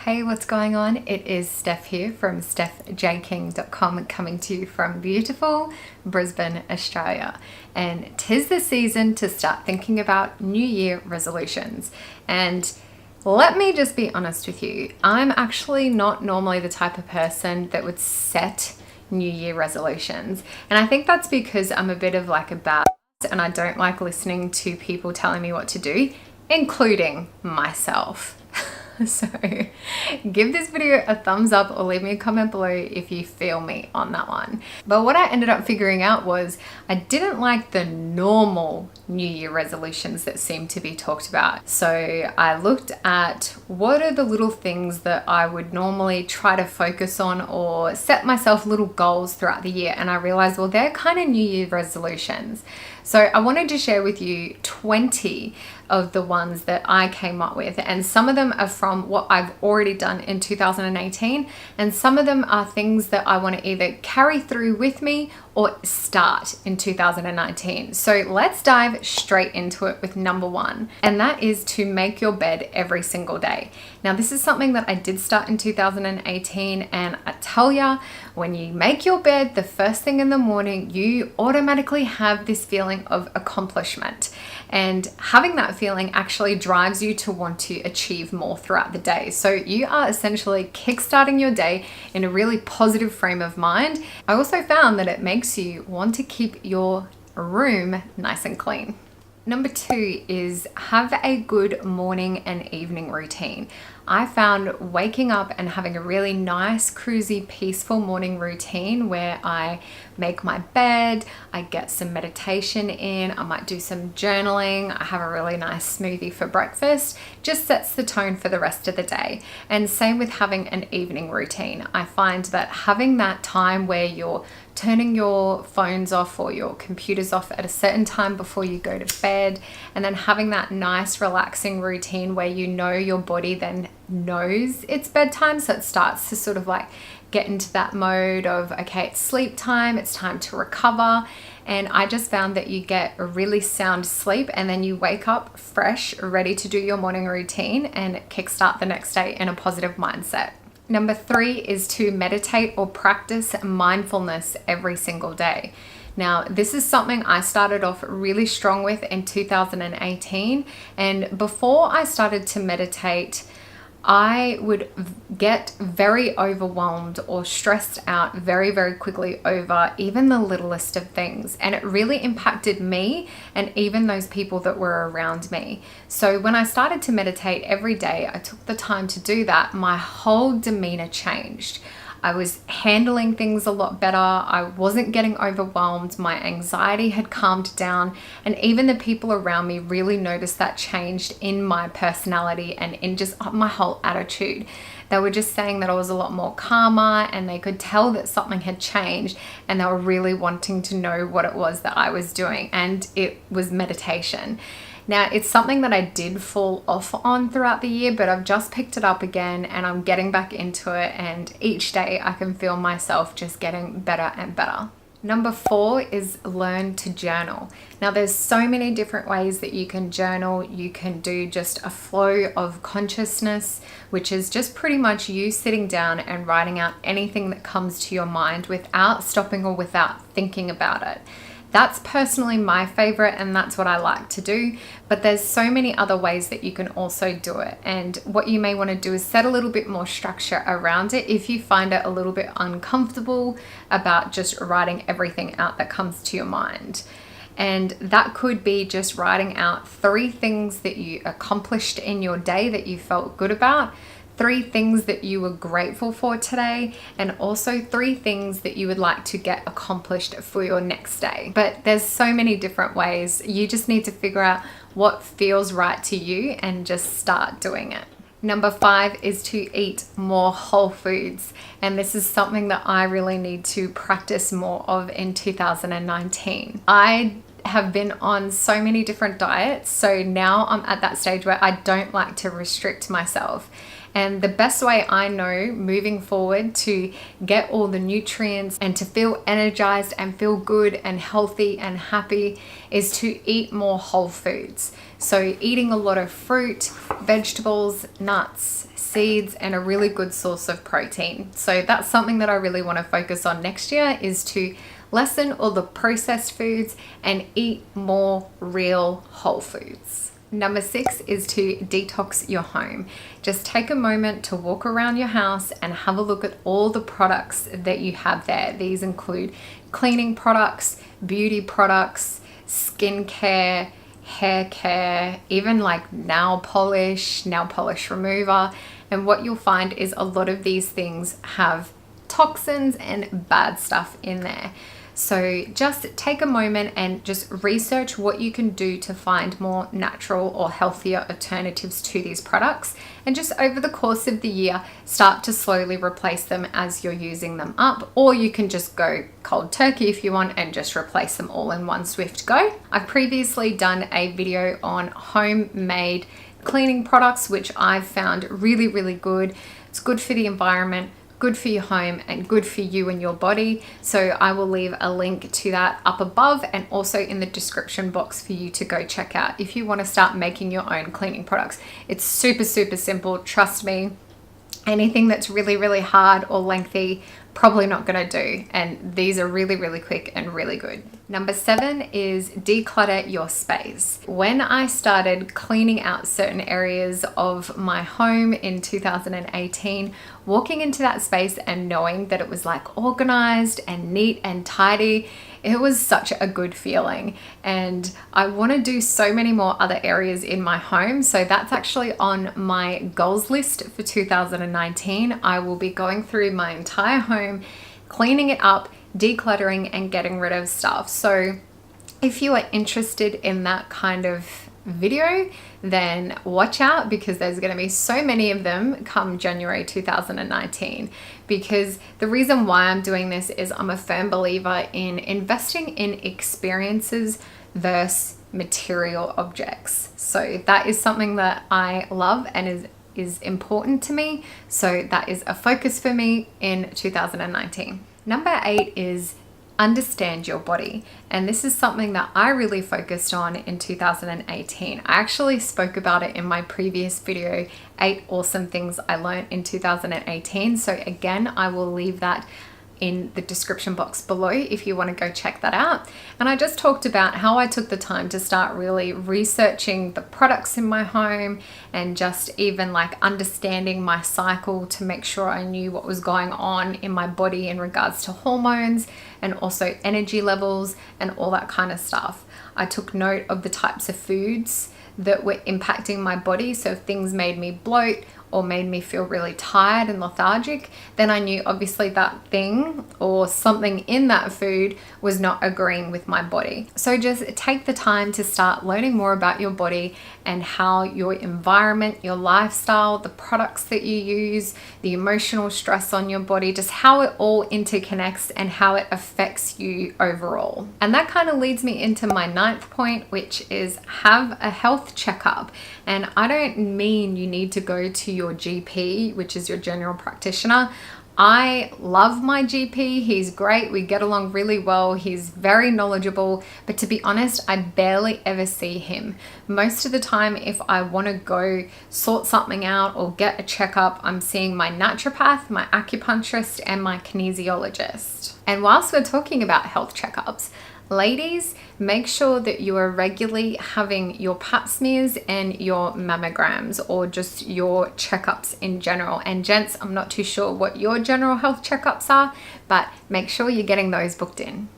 Hey, what's going on? It is Steph here from stephjking.com, coming to you from beautiful Brisbane, Australia. And 'tis the season to start thinking about New Year resolutions. And let me just be honest with you, I'm actually not normally the type of person that would set New Year resolutions. And I think that's because I'm a bit of like a bad and I don't like listening to people telling me what to do, including myself. So give this video a thumbs up or leave me a comment below if you feel me on that one. But what I ended up figuring out was I didn't like the normal New Year resolutions that seem to be talked about. So I looked at what are the little things that I would normally try to focus on or set myself little goals throughout the year. And I realized, well, they're kind of New Year resolutions. So I wanted to share with you 20 of the ones that I came up with, and some of them are from what I've already done in 2018, and some of them are things that I want to either carry through with me or start in 2019. So let's dive straight into it with number one, and that is to make your bed every single day. Now, this is something that I did start in 2018, and I tell ya, when you make your bed the first thing in the morning, you automatically have this feeling of accomplishment. And having that feeling actually drives you to want to achieve more throughout the day. So you are essentially kickstarting your day in a really positive frame of mind. I also found that it makes you want to keep your room nice and clean. Number two is have a good morning and evening routine. I found waking up and having a really nice, cruisy, peaceful morning routine where I make my bed, I get some meditation in, I might do some journaling, I have a really nice smoothie for breakfast, just sets the tone for the rest of the day. And same with having an evening routine. I find that having that time where you're turning your phones off or your computers off at a certain time before you go to bed, and then having that nice relaxing routine where you know your body then knows it's bedtime, so it starts to sort of like get into that mode of, okay, it's sleep time, it's time to recover. And I just found that you get a really sound sleep and then you wake up fresh, ready to do your morning routine and kickstart the next day in a positive mindset. Number three is to meditate or practice mindfulness every single day. Now, this is something I started off really strong with in 2018. And before I started to meditate, I would get very overwhelmed or stressed out very, very quickly over even the littlest of things. And it really impacted me and even those people that were around me. So when I started to meditate every day, I took the time to do that, my whole demeanor changed. I was handling things a lot better. I wasn't getting overwhelmed. My anxiety had calmed down. And even the people around me really noticed that changed in my personality and in just my whole attitude. They were just saying that I was a lot more calmer and they could tell that something had changed and they were really wanting to know what it was that I was doing. And it was meditation. Now, it's something that I did fall off on throughout the year, but I've just picked it up again and I'm getting back into it, and each day I can feel myself just getting better and better. Number four is learn to journal. Now, there's so many different ways that you can journal. You can do just a flow of consciousness, which is just pretty much you sitting down and writing out anything that comes to your mind without stopping or without thinking about it. That's personally my favorite and that's what I like to do, but there's so many other ways that you can also do it. And what you may want to do is set a little bit more structure around it if you find it a little bit uncomfortable about just writing everything out that comes to your mind. And that could be just writing out 3 things that you accomplished in your day that you felt good about, 3 things that you were grateful for today, and also 3 things that you would like to get accomplished for your next day. But there's so many different ways. You just need to figure out what feels right to you and just start doing it. Number 5 is to eat more whole foods. And this is something that I really need to practice more of in 2019. I have been on so many different diets, so now I'm at that stage where I don't like to restrict myself. And the best way I know moving forward to get all the nutrients and to feel energized and feel good and healthy and happy is to eat more whole foods. So eating a lot of fruit, vegetables, nuts, seeds, and a really good source of protein. So that's something that I really want to focus on next year, is to lessen all the processed foods and eat more real whole foods. Number 6 is to detox your home. Just take a moment to walk around your house and have a look at all the products that you have there. These include cleaning products, beauty products, skincare, hair care, even like nail polish remover. And what you'll find is a lot of these things have toxins and bad stuff in there. So just take a moment and just research what you can do to find more natural or healthier alternatives to these products. And just over the course of the year, start to slowly replace them as you're using them up. Or you can just go cold turkey if you want and just replace them all in one swift go. I've previously done a video on homemade cleaning products, which I've found really, really good. It's good for the environment, good for your home, and good for you and your body. So I will leave a link to that up above and also in the description box for you to go check out if you want to start making your own cleaning products. It's super, super simple. Trust me. Anything that's really, really hard or lengthy, probably not going to do. And these are really, really quick and really good. Number 7 is declutter your space. When I started cleaning out certain areas of my home in 2018, walking into that space and knowing that it was like organized and neat and tidy, it was such a good feeling. And I want to do so many more other areas in my home. So that's actually on my goals list for 2019. I will be going through my entire home, cleaning it up, decluttering, and getting rid of stuff. So if you are interested in that kind of video, then watch out, because there's going to be so many of them come January 2019. Because the reason why I'm doing this is I'm a firm believer in investing in experiences versus material objects. So that is something that I love and is important to me. So that is a focus for me in 2019. Number 8 is understand your body. And this is something that I really focused on in 2018. I actually spoke about it in my previous video, 8 awesome things I learned in 2018. So again, I will leave that in the description box below if you want to go check that out. And I just talked about how I took the time to start really researching the products in my home and just even like understanding my cycle to make sure I knew what was going on in my body in regards to hormones and also energy levels and all that kind of stuff. I took note of the types of foods that were impacting my body. So if things made me bloat or made me feel really tired and lethargic, then I knew obviously that thing or something in that food was not agreeing with my body. So just take the time to start learning more about your body and how your environment, your lifestyle, the products that you use, the emotional stress on your body, just how it all interconnects and how it affects you overall. And that kind of leads me into my 9th point, which is have a health checkup. And I don't mean you need to go to your GP, which is your general practitioner. I love my GP. He's great. We get along really well. He's very knowledgeable. But to be honest, I barely ever see him. Most of the time, if I want to go sort something out or get a checkup, I'm seeing my naturopath, my acupuncturist, and my kinesiologist. And whilst we're talking about health checkups, ladies, make sure that you are regularly having your pap smears and your mammograms, or just your checkups in general. And gents, I'm not too sure what your general health checkups are, but make sure you're getting those booked in.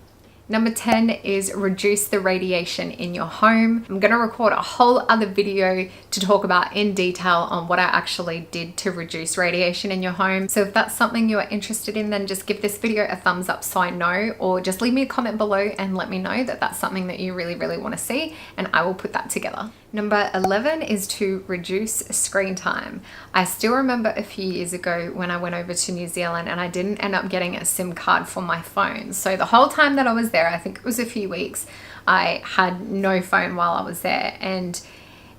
Number 10 is reduce the radiation in your home. I'm going to record a whole other video to talk about in detail on what I actually did to reduce radiation in your home. So if that's something you are interested in, then just give this video a thumbs up so I know, or just leave me a comment below and let me know that that's something that you really, really want to see, and I will put that together. Number 11 is to reduce screen time. I still remember a few years ago when I went over to New Zealand and I didn't end up getting a SIM card for my phone. So the whole time that I was there, I think it was a few weeks, I had no phone while I was there, and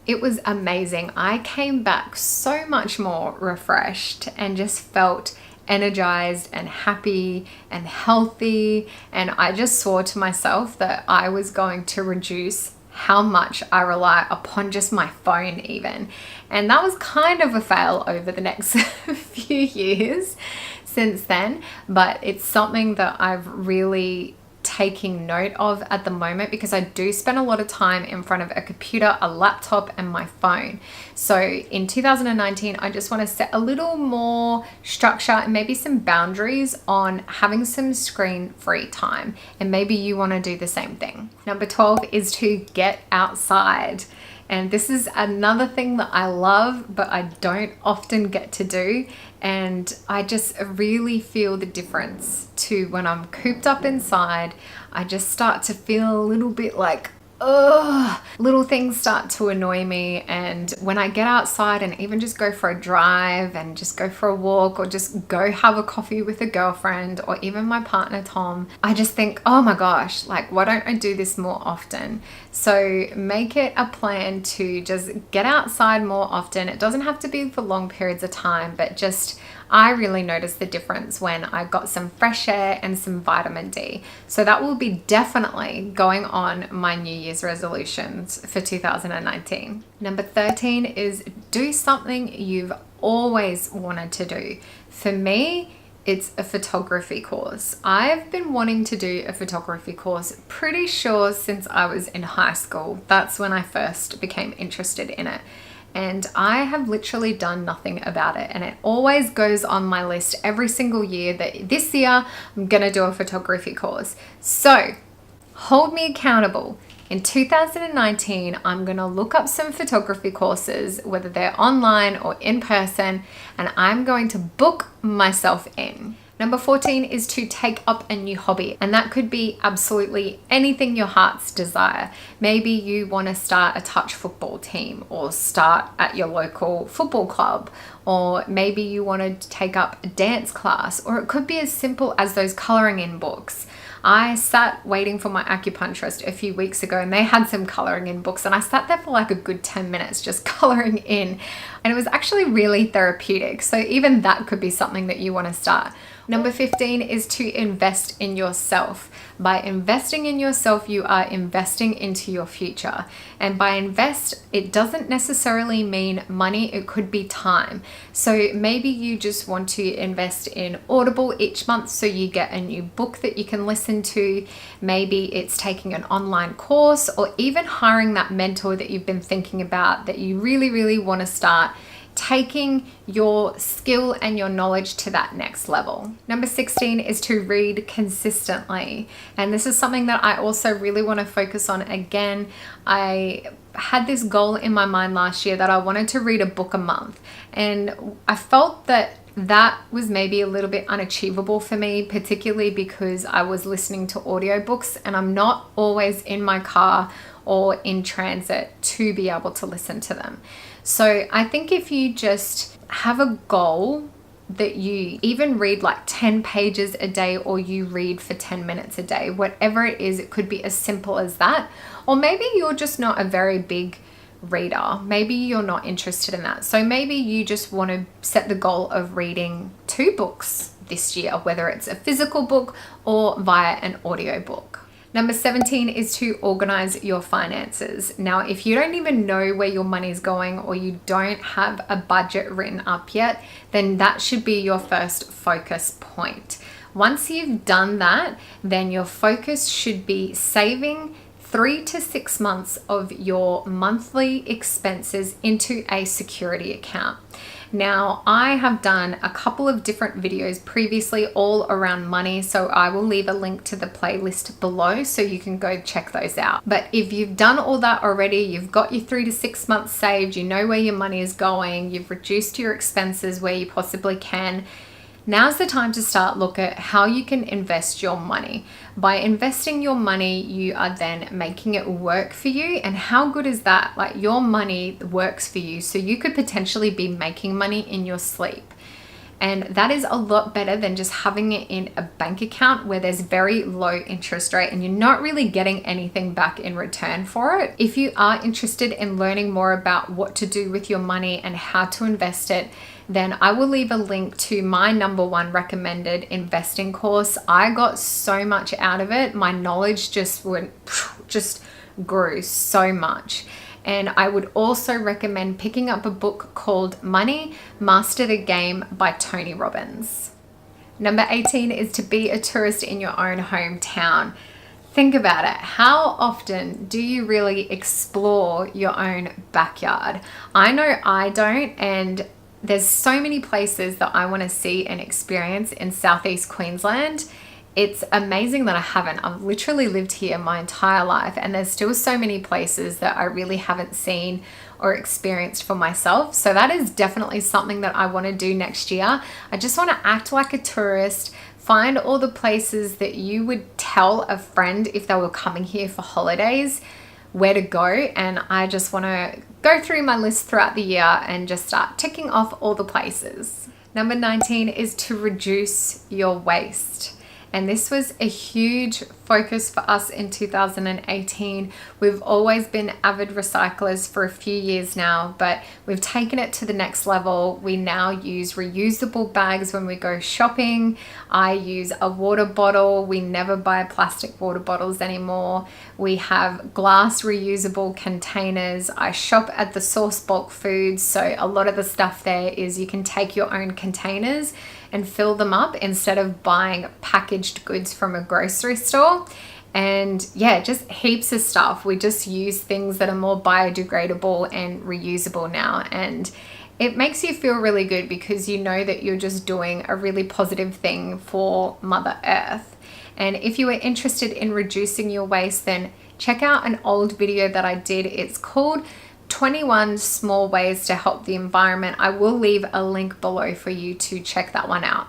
it was amazing. I came back so much more refreshed and just felt energized and happy and healthy. And I just swore to myself that I was going to reduce how much I rely upon just my phone even. And that was kind of a fail over the next few years since then, but it's something that I've really taking note of at the moment, because I do spend a lot of time in front of a computer, a laptop, and my phone. So in 2019, I just want to set a little more structure and maybe some boundaries on having some screen-free time. And maybe you want to do the same thing. Number 12 is to get outside. And this is another thing that I love, but I don't often get to do. And I just really feel the difference to when I'm cooped up inside. I just start to feel a little bit like, ugh, little things start to annoy me. And when I get outside and even just go for a drive and just go for a walk or just go have a coffee with a girlfriend or even my partner Tom, I just think, oh my gosh, like, why don't I do this more often? So make it a plan to just get outside more often. It doesn't have to be for long periods of time, but just, I really noticed the difference when I got some fresh air and some vitamin D. So that will be definitely going on my New Year's resolutions for 2019. Number 13 is do something you've always wanted to do. For me, it's a photography course. I've been wanting to do a photography course pretty sure since I was in high school. That's when I first became interested in it. And I have literally done nothing about it. And it always goes on my list every single year that this year I'm gonna do a photography course. So hold me accountable. In 2019, I'm gonna look up some photography courses, whether they're online or in person, and I'm going to book myself in. Number 14 is to take up a new hobby, and that could be absolutely anything your heart's desire. Maybe you want to start a touch football team or start at your local football club, or maybe you want to take up a dance class, or it could be as simple as those coloring in books. I sat waiting for my acupuncturist a few weeks ago and they had some coloring in books, and I sat there for like a good 10 minutes just coloring in, and it was actually really therapeutic. So even that could be something that you want to start. Number 15 is to invest in yourself. By investing in yourself, you are investing into your future. And by invest, it doesn't necessarily mean money, it could be time. So maybe you just want to invest in Audible each month so you get a new book that you can listen to. Maybe it's taking an online course, or even hiring that mentor that you've been thinking about that you really, really want to start taking your skill and your knowledge to that next level. Number 16 is to read consistently. And this is something that I also really want to focus on. Again, I had this goal in my mind last year that I wanted to read a book a month. And I felt that was maybe a little bit unachievable for me, particularly because I was listening to audiobooks and I'm not always in my car or in transit to be able to listen to them. So I think if you just have a goal that you even read like 10 pages a day, or you read for 10 minutes a day, whatever it is, it could be as simple as that. Or maybe you're just not a very big reader. Maybe you're not interested in that. So maybe you just want to set the goal of reading 2 books this year, whether it's a physical book or via an audiobook. Number 17 is to organize your finances. Now, if you don't even know where your money's going, or you don't have a budget written up yet, then that should be your first focus point. Once you've done that, then your focus should be saving 3 to 6 months of your monthly expenses into a security account. Now, I have done a couple of different videos previously all around money, so I will leave a link to the playlist below so you can go check those out. But if you've done all that already, you've got your 3 to 6 months saved, you know where your money is going, you've reduced your expenses where you possibly can, now's the time to start look at how you can invest your money. By investing your money, you are then making it work for you. And how good is that? Like, your money works for you, so you could potentially be making money in your sleep. And that is a lot better than just having it in a bank account where there's very low interest rate and you're not really getting anything back in return for it. If you are interested in learning more about what to do with your money and how to invest it, then I will leave a link to my #1 recommended investing course. I got so much out of it. My knowledge just grew so much. And I would also recommend picking up a book called Money, Master the Game by Tony Robbins. Number 18 is to be a tourist in your own hometown. Think about it. How often do you really explore your own backyard? I know I don't, and there's so many places that I want to see and experience in Southeast Queensland. It's amazing that I haven't. I've literally lived here my entire life, and there's still so many places that I really haven't seen or experienced for myself. So that is definitely something that I want to do next year. I just want to act like a tourist, find all the places that you would tell a friend if they were coming here for holidays where to go. And I just want to go through my list throughout the year and just start ticking off all the places. Number 19 is to reduce your waste. And this was a huge focus for us in 2018. We've always been avid recyclers for a few years now, but we've taken it to the next level. We now use reusable bags when we go shopping. I use a water bottle. We never buy plastic water bottles anymore. We have glass reusable containers. I shop at the Source Bulk Foods, so a lot of the stuff there is you can take your own containers and fill them up instead of buying packaged goods from a grocery store. And yeah, just heaps of stuff. We just use things that are more biodegradable and reusable now. And it makes you feel really good because you know that you're just doing a really positive thing for Mother Earth. And if you are interested in reducing your waste, then check out an old video that I did. It's called 21 Small Ways to Help the Environment. I will leave a link below for you to check that one out.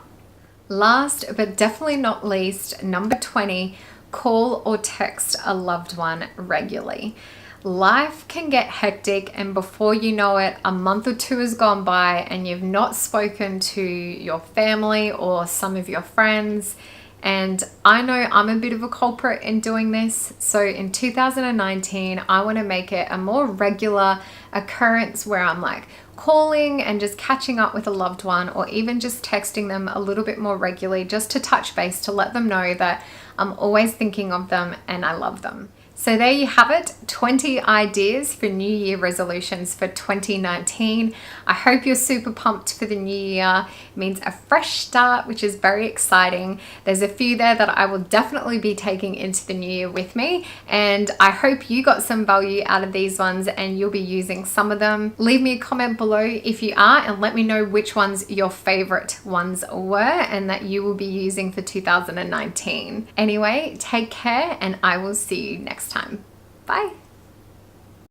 Last but definitely not least, number 20, call or text a loved one regularly. Life can get hectic, and before you know it, a month or two has gone by and you've not spoken to your family or some of your friends. And I know I'm a bit of a culprit in doing this. So in 2019, I want to make it a more regular occurrence where I'm like calling and just catching up with a loved one, or even just texting them a little bit more regularly just to touch base, to let them know that I'm always thinking of them and I love them. So there you have it, 20 ideas for New Year resolutions for 2019. I hope you're super pumped for the new year. It means a fresh start, which is very exciting. There's a few there that I will definitely be taking into the new year with me. And I hope you got some value out of these ones and you'll be using some of them. Leave me a comment below if you are, and let me know which ones your favorite ones were and that you will be using for 2019. Anyway, take care and I will see you next time. Bye.